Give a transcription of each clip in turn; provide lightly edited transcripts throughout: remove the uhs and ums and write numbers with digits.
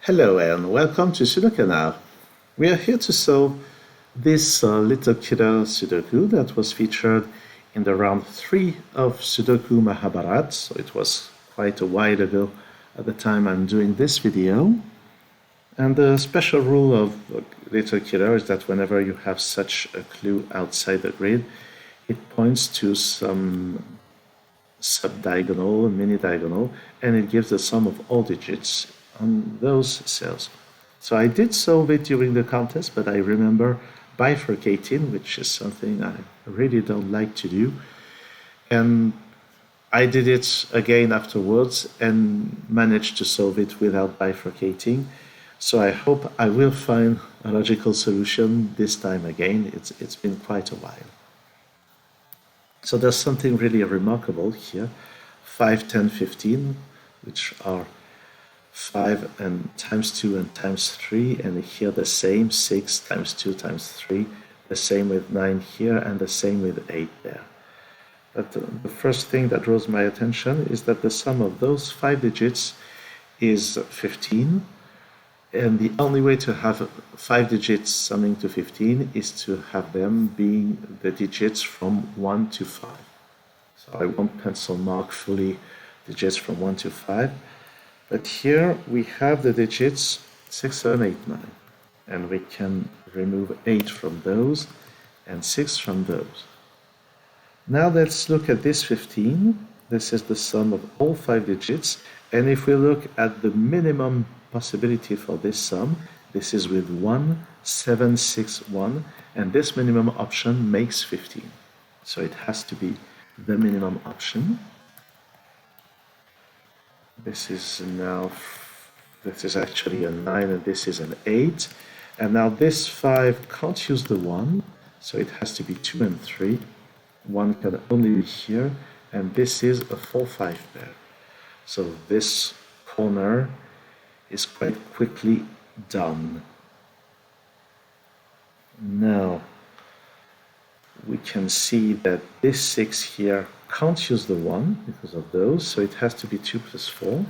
Hello and welcome to SudoKanard. We are here to solve this little kiddo Sudoku that was featured in the round 3 of Sudoku Mahabharat. So it was quite a while ago at the time I'm doing this video. And the special rule of little kiddo is that whenever you have such a clue outside the grid, it points to some sub-diagonal, mini-diagonal, and it gives the sum of all digits on those cells. So I did solve it during the contest, but I remember bifurcating, which is something I really don't like to do. And I did it again afterwards and managed to solve it without bifurcating. So I hope I will find a logical solution this time again. It's been quite a while. So there's something really remarkable here. 5, 10, 15, which are 5 and times 2 and times 3, and here the same, 6 times 2 times 3, the same with 9 here, and the same with 8 there. But the first thing that draws my attention is that the sum of those 5 digits is 15, and the only way to have 5 digits summing to 15 is to have them being the digits from 1 to 5. So I won't pencil mark fully digits from 1 to 5. But here we have the digits 6, 7, 8, 9. And we can remove 8 from those and 6 from those. Now let's look at this 15. This is the sum of all 5 digits. And if we look at the minimum possibility for this sum, this is with 1, 7, 6, 1. And this minimum option makes 15. So it has to be the minimum option. This is actually a 9 and this is an 8. And now this 5 can't use the 1, so it has to be 2 and 3. 1 can only be here, and this is a 4-5 pair. So this corner is quite quickly done. Now we can see that this 6 here can't use the 1 because of those, so it has to be 2 plus 4.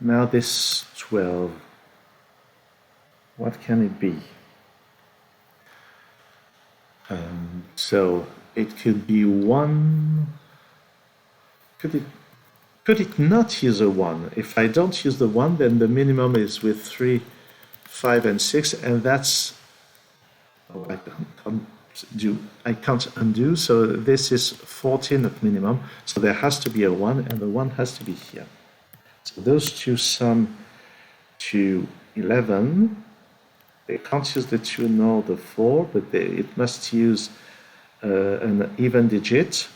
Now this 12, what can it be? So it could be 1. Could it not use a 1? If I don't use the 1, then the minimum is with 3, 5, and 6, and that's... Oh, I can't undo, so this is 14 at minimum, so there has to be a 1, and the 1 has to be here. So those two sum to 11. They can't use the 2 nor the 4, but it must use an even digit.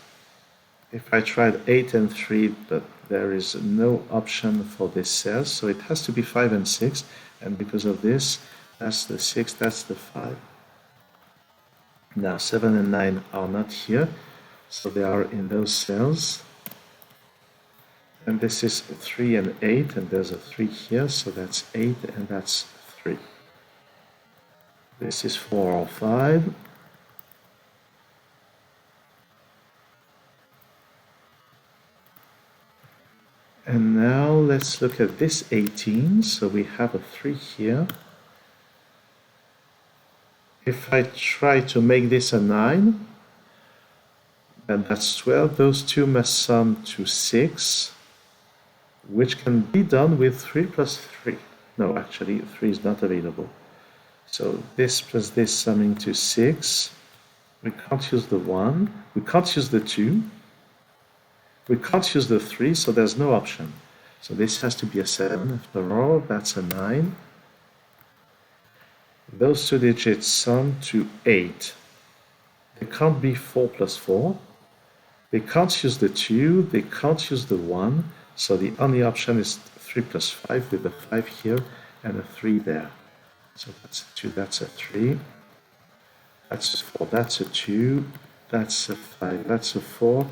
If I tried 8 and 3, but there is no option for this cell, so it has to be 5 and 6, and because of this, that's the 6, that's the 5. Now 7 and 9 are not here, so they are in those cells. And this is 3 and 8, and there's a 3 here, so that's 8 and that's 3. This is 4 or 5. And now let's look at this 18, so we have a 3 here. If I try to make this a 9, then that's 12. Those two must sum to 6, which can be done with 3 plus 3. No, actually, 3 is not available. So this plus this summing to 6. We can't use the 1. We can't use the 2. We can't use the 3, so there's no option. So this has to be a 7 after all. That's a 9. Those two digits sum to 8. They can't be 4 plus 4. They can't use the 2. They can't use the 1. So the only option is 3 plus 5 with a 5 here and a 3 there. So that's a 2, that's a 3. That's a 4, that's a 2. That's a 5, that's a 4.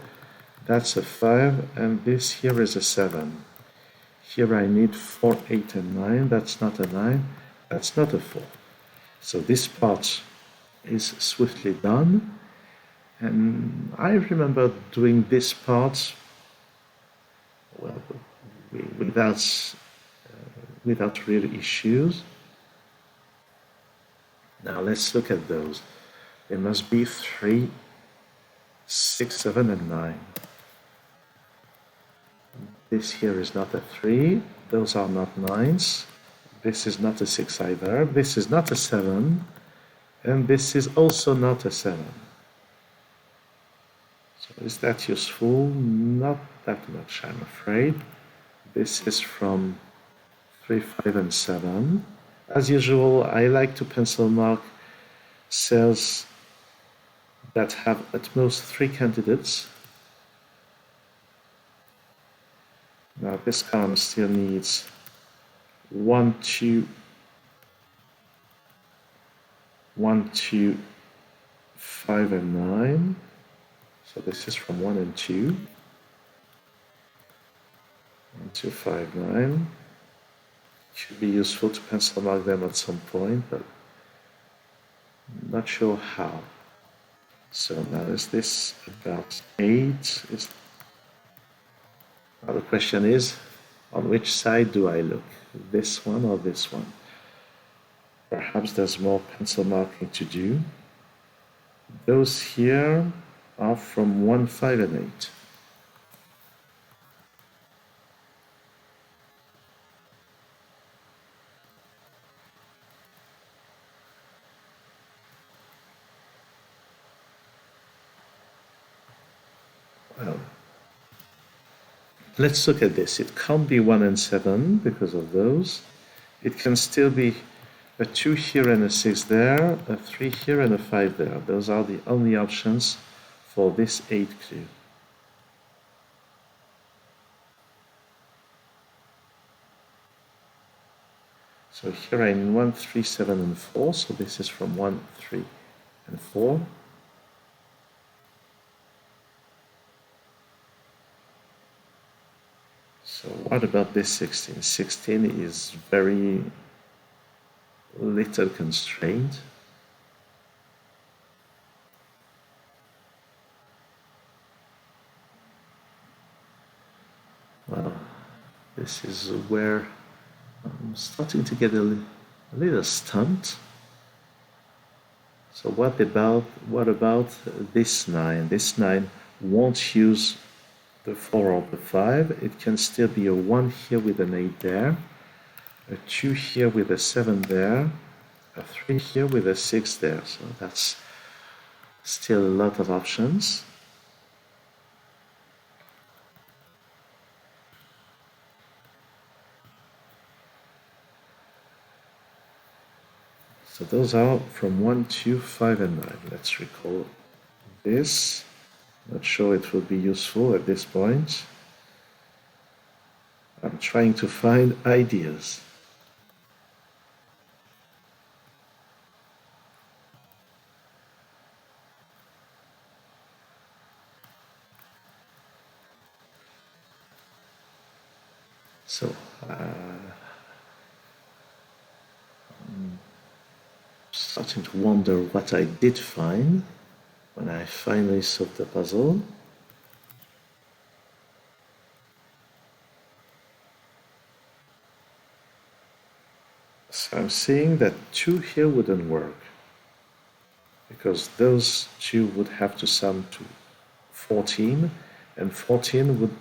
That's a 5. And this here is a 7. Here I need 4, 8, and 9. That's not a 9. That's not a 4. So this part is swiftly done, and I remember doing this part, well, we without real issues. Now let's look at those. There must be 3, 6, 7, and 9. This here is not a 3. Those are not 9s. This is not a 6 either. This is not a 7. And this is also not a 7. So is that useful? Not that much, I'm afraid. This is from 3, 5, and 7. As usual, I like to pencil mark cells that have at most 3 candidates. Now this column still needs 1, 2, 1, 2, 5, and 9. So this is from 1 and 2. 1, 2, 5, 9. Should be useful to pencil mark them at some point, but I'm not sure how. So now is this about 8? Now the question is, on which side do I look? This one or this one? Perhaps there's more pencil marking to do. Those here are from 1, 5, and 8. Well, let's look at this. It can't be 1 and 7 because of those. It can still be a 2 here and a 6 there, a 3 here and a 5 there. Those are the only options for this 8 clue. So here I'm in 1, 3, 7, and 4. So this is from 1, 3, and 4. So what about this 16? 16 is very little constrained. Well, this is where I'm starting to get a little stumped. So what about this 9? This 9 won't use the 4 or the 5. It can still be a 1 here with an 8 there, a 2 here with a 7 there, a 3 here with a 6 there. So that's still a lot of options. So those are from 1, 2, 5, and 9. Let's recall this. Not sure it will be useful at this point. I'm trying to find ideas. So, I'm starting to wonder what I did find when I finally solved the puzzle. So I'm seeing that 2 here wouldn't work, because those 2 would have to sum to 14, and 14 would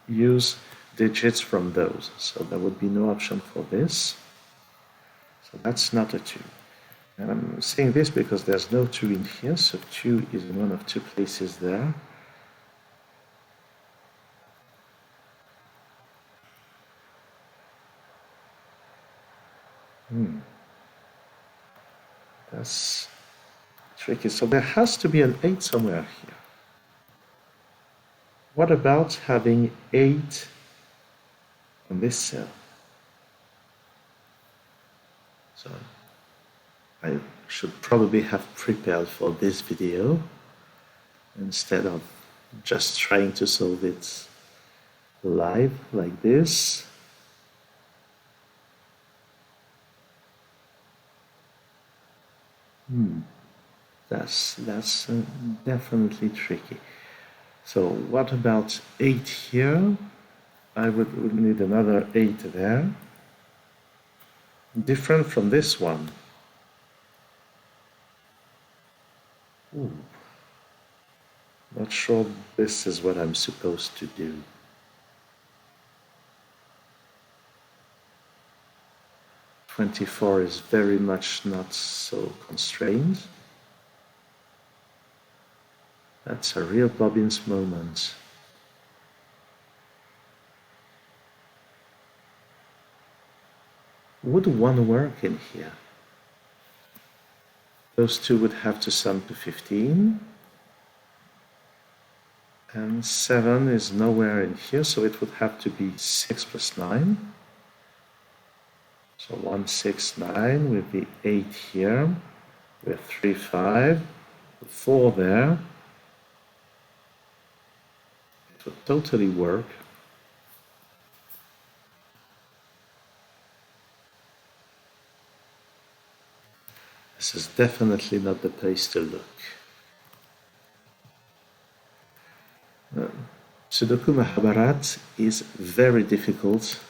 use digits from those. So there would be no option for this. So that's not a 2. And I'm saying this because there's no 2 in here, so 2 is in one of 2 places there. That's tricky. So there has to be an 8 somewhere here. What about having 8 on this cell? So I should probably have prepared for this video instead of just trying to solve it live like this. That's definitely tricky. So what about 8 here? would need another 8 there. Different from this one. Ooh. Not sure this is what I'm supposed to do. "24" is very much not so constrained. That's a real Bobbins moment. Would 1 work in here? Those two would have to sum to 15. And 7 is nowhere in here, so it would have to be 6 plus 9. So 1, 6, 9 with the 8 here, with 3, 5, 4 there. It would totally work. This is definitely not the place to look. Sudoku Mahabharat is very difficult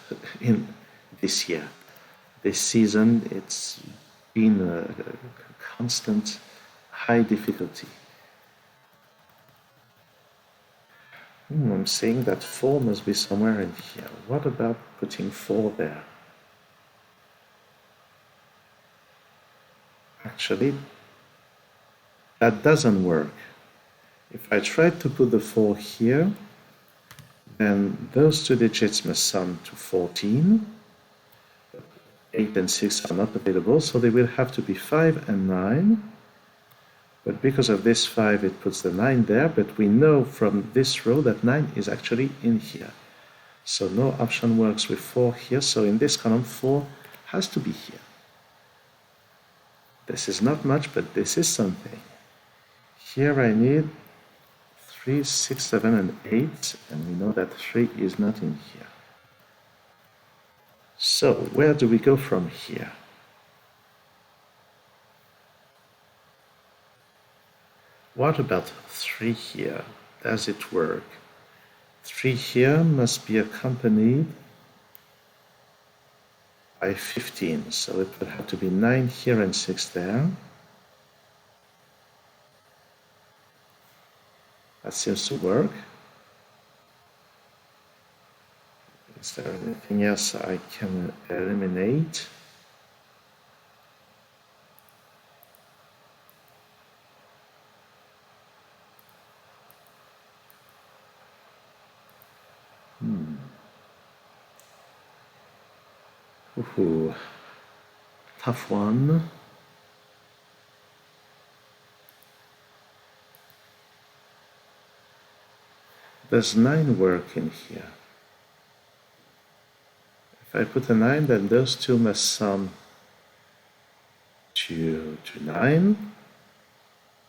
in this year. This season, it's been a constant high difficulty. I'm saying that 4 must be somewhere in here. What about putting 4 there? Actually, that doesn't work. If I try to put the 4 here, then those 2 digits must sum to 14. 8 and 6 are not available, so they will have to be 5 and 9. But because of this 5, it puts the 9 there, but we know from this row that 9 is actually in here. So no option works with 4 here, so in this column 4 has to be here. This is not much, but this is something. Here I need 3, 6, 7, and 8, and we know that 3 is not in here. So where do we go from here? What about 3 here? Does it work? 3 here must be accompanied by 15, so it would have to be 9 here and 6 there. That seems to work. Is there anything else I can eliminate? Ooh, tough one. Does 9 work in here? If I put a 9, then those 2 must sum to 9.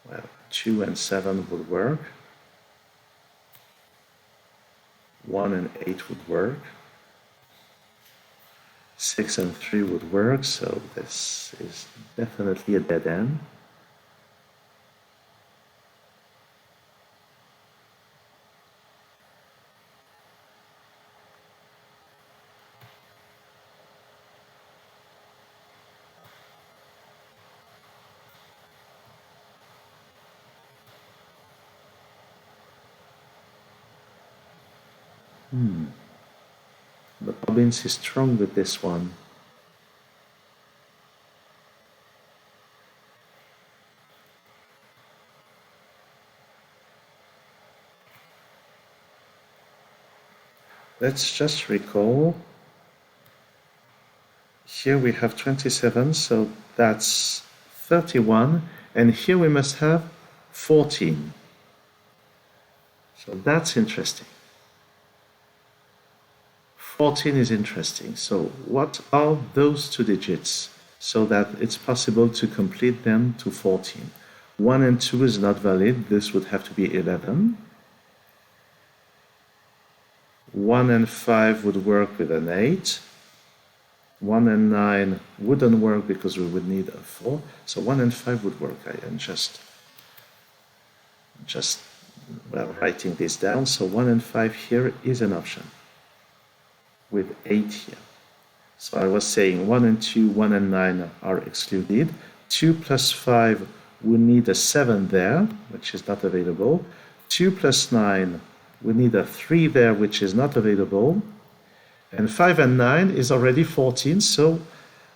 Well, 2 and 7 would work. 1 and 8 would work. 6 and 3 would work, so this is definitely a dead end. But Bobbins is strong with this one. Let's just recall. Here we have 27, so that's 31, and here we must have 14. So that's interesting. 14 is interesting. So what are those 2 digits so that it's possible to complete them to 14? 1 and 2 is not valid. This would have to be 11. 1 and 5 would work with an 8. 1 and 9 wouldn't work because we would need a 4. So 1 and 5 would work. I am just writing this down. So 1 and 5 here is an option. with 8 here. So I was saying 1 and 2, 1 and 9 are excluded. 2 plus 5, we need a 7 there, which is not available. 2 plus 9, we need a 3 there, which is not available. And 5 and 9 is already 14, so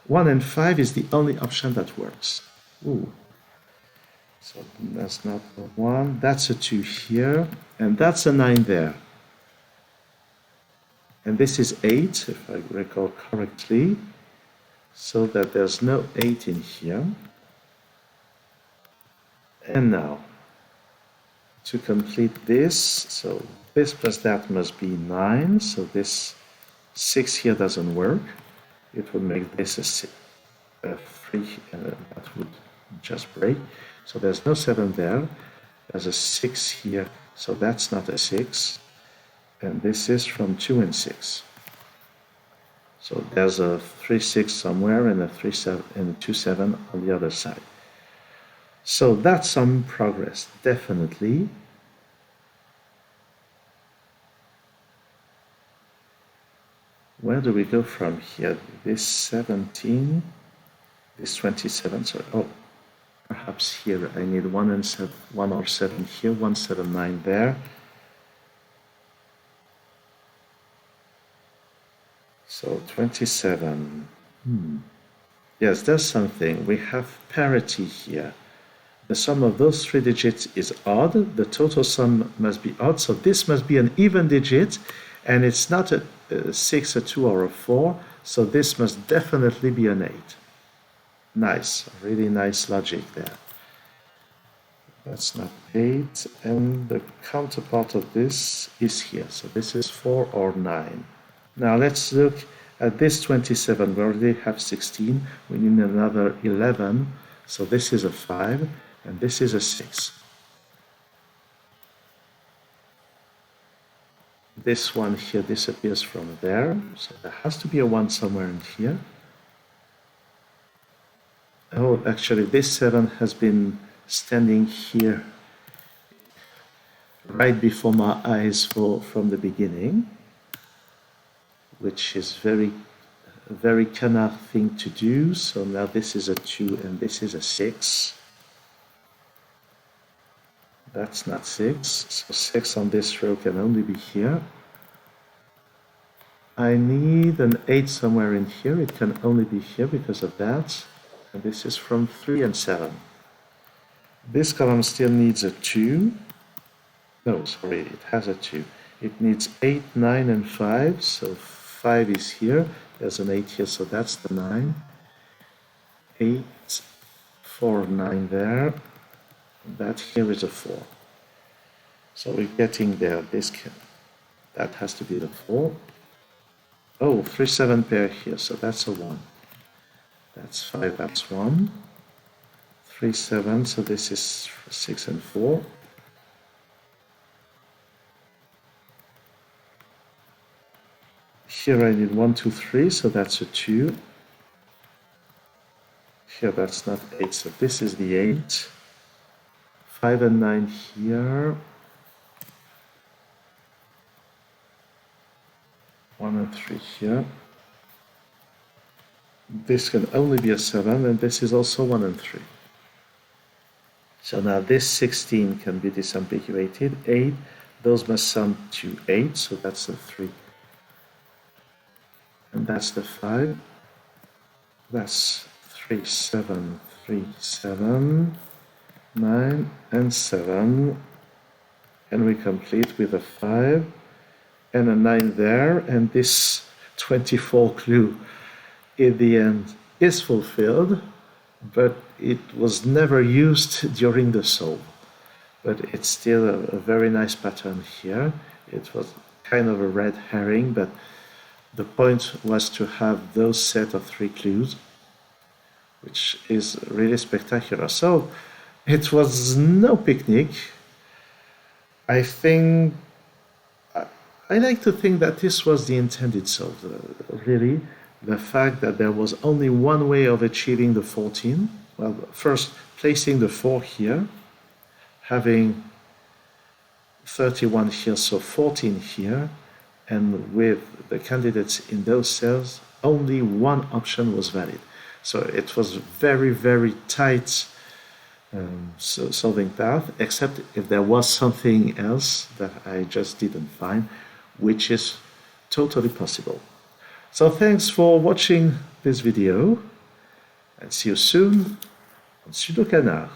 1 and 5 is the only option that works. Ooh. So that's not a 1, that's a 2 here, and that's a 9 there. And this is 8, if I recall correctly, so that there's no 8 in here. And now, to complete this, so this plus that must be 9, so this 6 here doesn't work. It would make this a 3, that would just break. So there's no 7 there. There's a 6 here, so that's not a 6. And this is from 2 and 6. So there's a 3, 6 somewhere and a 3, 7 and a 2, 7 on the other side. So that's some progress, definitely. Where do we go from here? This 17, this 27, sorry. Oh, perhaps here I need 1 and 7, 1 or 7 here, 1, 7, 9 there. So 27. Yes, there's something. We have parity here. The sum of those 3 digits is odd. The total sum must be odd. So this must be an even digit. And it's not a 6, a 2, or a 4. So this must definitely be an 8. Nice. Really nice logic there. That's not 8. And the counterpart of this is here. So this is 4 or 9. Now let's look at this 27. We already have 16. We need another 11. So this is a 5. And this is a 6. This one here disappears from there. So there has to be a 1 somewhere in here. Oh, actually, this 7 has been standing here right before my eyes from the beginning, which is very canard thing to do. So now this is a 2 and this is a 6. That's not 6. So 6 on this row can only be here. I need an 8 somewhere in here. It can only be here because of that. And this is from 3 and 7. This column still needs a 2. No, sorry, it has a 2. It needs 8, 9, and 5. So 5 is here. There's an 8 here, so that's the 9. 8, 4, 9 there. That here is a 4. So we're getting there. That has to be the 4. Oh, 3, 7 pair here, so that's a 1. That's 5, that's 1. 3, 7, so this is 6 and 4. Here I need 1, 2, 3, so that's a 2. Here that's not 8, so this is the 8. 5 and 9 here. 1 and 3 here. This can only be a 7, and this is also 1 and 3. So now this 16 can be disambiguated. 8, those must sum to 8, so that's the 3. And that's the 5. That's 3, 7, 3, 7, 9, and 7. And we complete with a 5 and a 9 there. And this 24 clue in the end is fulfilled, but it was never used during the solve. But it's still a very nice pattern here. It was kind of a red herring, but the point was to have those set of 3 clues, which is really spectacular. So it was no picnic. I like to think that this was the intended solve, really. The fact that there was only one way of achieving the 14. Well, first, placing the 4 here, having 31 here, so 14 here, and with the candidates in those cells, only one option was valid. So it was very, very tight solving path, except if there was something else that I just didn't find, which is totally possible. So thanks for watching this video, and see you soon on SudoKanard.